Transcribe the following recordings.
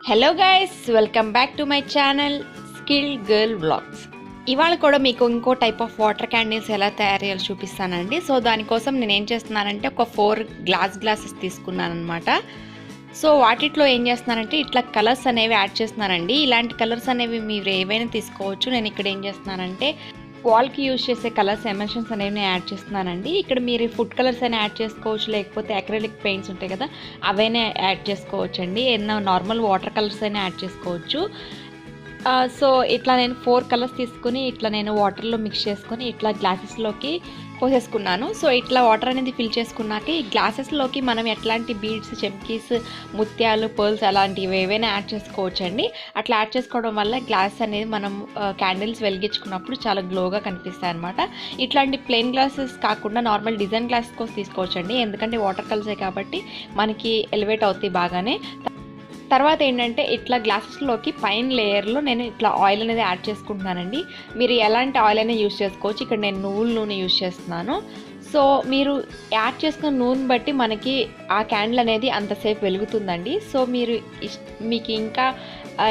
Hello guys, welcome back to my channel skill girl vlogs. ఇవాళ కూడా మీకు ఇంకో టైప్ ఆఫ్ వాటర్ క్యాండిల్స్ ఎలా తయారు చేయాలో చూపిస్తానండి. సో దానికోసం నేను ఏం చేస్తున్నానంటే ఒక 4 గ్లాసెస్ తీసుకున్నాను అనమాట. సో వాటిలో ఏం చేస్తున్నానంటే ఇట్లా కలర్స్ అనేవి యాడ్ చేస్తున్నానండి. ఇలాంటి కలర్స్ అనేవి మీరు ఏవైనా తీసుకోవచ్చు. నేను ఇక్కడ ఏం చేస్తున్నానంటే వాల్కి యూజ్ చేసే కలర్స్ ఎమల్షన్స్ అనేవి నేను యాడ్ చేస్తున్నానండి. ఇక్కడ మీరు ఫుడ్ కలర్స్ అయినా యాడ్ చేసుకోవచ్చు, లేకపోతే అక్రిలిక్ పెయింట్స్ ఉంటాయి కదా అవైనా యాడ్ చేసుకోవచ్చు అండి. ఏదైనా నార్మల్ వాటర్ కలర్స్ అయినా యాడ్ చేసుకోవచ్చు. సో ఇట్లా నేను 4 కలర్స్ తీసుకుని ఇట్లా నేను వాటర్లో మిక్స్ చేసుకొని ఇట్లా గ్లాసెస్లోకి పోసేసుకున్నాను. సో ఇట్లా వాటర్ అనేది ఫిల్ చేసుకున్నాక ఈ గ్లాసెస్లోకి మనం ఎట్లాంటి బీడ్స్, చెమ్కీస్, ముత్యాలు, పర్ల్స్ అలాంటివి ఏవైనా యాడ్ చేసుకోవచ్చు అండి. అట్లా యాడ్ చేసుకోవడం వల్ల గ్లాస్ అనేది మనం క్యాండిల్స్ వెలిగించుకున్నప్పుడు చాలా గ్లోగా కనిపిస్తాయి అనమాట. ఇట్లాంటి ప్లెయిన్ గ్లాసెస్ కాకుండా నార్మల్ డిజైన్ గ్లాసెస్ కోసం తీసుకోవచ్చు అండి. ఎందుకంటే వాటర్ కలర్సే కాబట్టి మనకి ఎలివేట్ అవుతాయి బాగానే. తర్వాత ఏంటంటే ఇట్లా గ్లాసెస్లోకి పైన లేయర్లో నేను ఇట్లా ఆయిల్ అనేది యాడ్ చేసుకుంటున్నానండి. మీరు ఎలాంటి ఆయిల్ అయినా యూజ్ చేసుకోవచ్చు. ఇక్కడ నేను నువ్వుల నూనె యూజ్ చేస్తున్నాను. సో మీరు యాడ్ చేసుకున్న నూనె బట్టి మనకి ఆ క్యాండిల్ అనేది అంతసేపు వెలుగుతుందండి. సో మీరు మీకు ఇంకా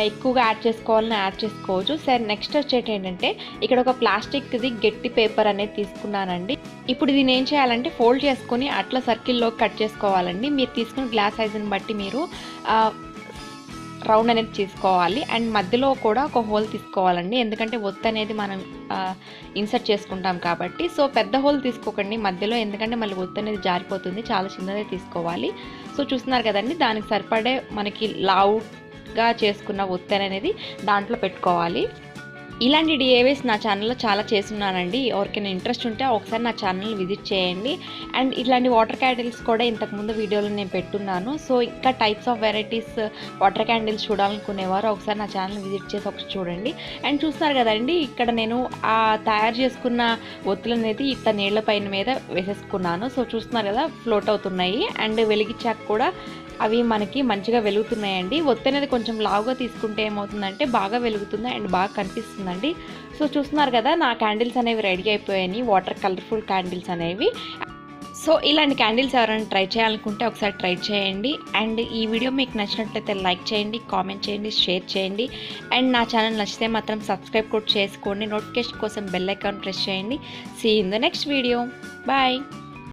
ఎక్కువగా యాడ్ చేసుకోవాలని యాడ్ చేసుకోవచ్చు. సరే, నెక్స్ట్ వచ్చేటి ఏంటంటే ఇక్కడ ఒక ప్లాస్టిక్ది గట్టి పేపర్ అనేది తీసుకున్నానండి. ఇప్పుడు దీన్ని ఏం చేయాలంటే ఫోల్డ్ చేసుకొని అట్లా సర్కిల్లోకి కట్ చేసుకోవాలండి. మీరు తీసుకున్న గ్లాస్ సైజుని బట్టి మీరు రౌండ్ అనేది తీసుకోవాలి. అండ్ మధ్యలో కూడా ఒక హోల్ తీసుకోవాలండి. ఎందుకంటే ఒత్తి అనేది మనం ఇన్సర్ట్ చేసుకుంటాం కాబట్టి. సో పెద్ద హోల్ తీసుకోకండి మధ్యలో, ఎందుకంటే మళ్ళీ ఒత్తి అనేది జారిపోతుంది. చాలా చిన్నదే తీసుకోవాలి. సో చూస్తున్నారు కదండి, దానికి సరిపడే మనకి లావుగా చేసుకున్న ఒత్తి అనేది దాంట్లో పెట్టుకోవాలి. ఇలాంటి డిఐవేస్ నా ఛానల్లో చాలా చేస్తున్నానండి. ఎవరికైనా ఇంట్రెస్ట్ ఉంటే ఒకసారి నా ఛానల్ని విజిట్ చేయండి. అండ్ ఇట్లాంటి వాటర్ క్యాండిల్స్ కూడా ఇంతకుముందు వీడియోలో నేను పెట్టున్నాను. సో ఇంకా types of varieties water candles చూడాలనుకునేవారు ఒకసారి నా ఛానల్ విజిట్ చేసి ఒకసారి చూడండి. అండ్ చూస్తున్నారు కదండి, ఇక్కడ నేను ఆ తయారు చేసుకున్న ఒత్తులు అనేది ఇట్లా నీళ్ల పైన మీద వేసేసుకున్నాను. సో చూస్తున్నారు కదా, ఫ్లోట్ అవుతున్నాయి. అండ్ వెలిగించాక కూడా అవి మనకి మంచిగా వెలుగుతున్నాయండి. ఒత్తి అనేది కొంచెం లావుగా తీసుకుంటే ఏమవుతుందంటే బాగా వెలుగుతుంది అండ్ బాగా కనిపిస్తుందండి. సో చూస్తున్నారు కదా, నా క్యాండిల్స్ అనేవి రెడీ అయిపోయాయి, వాటర్ కలర్ఫుల్ క్యాండిల్స్ అనేవి. సో ఇలాంటి క్యాండిల్స్ ఎవరైనా ట్రై చేయాలనుకుంటే ఒకసారి ట్రై చేయండి. అండ్ ఈ వీడియో మీకు నచ్చినట్లయితే లైక్ చేయండి, కామెంట్ చేయండి, షేర్ చేయండి. అండ్ నా ఛానల్ నచ్చితే మాత్రం సబ్స్క్రైబ్ కూడా చేసుకోండి. నోటిఫికేషన్ కోసం బెల్ ఐకాన్ ప్రెస్ చేయండి. See in the next video. Bye.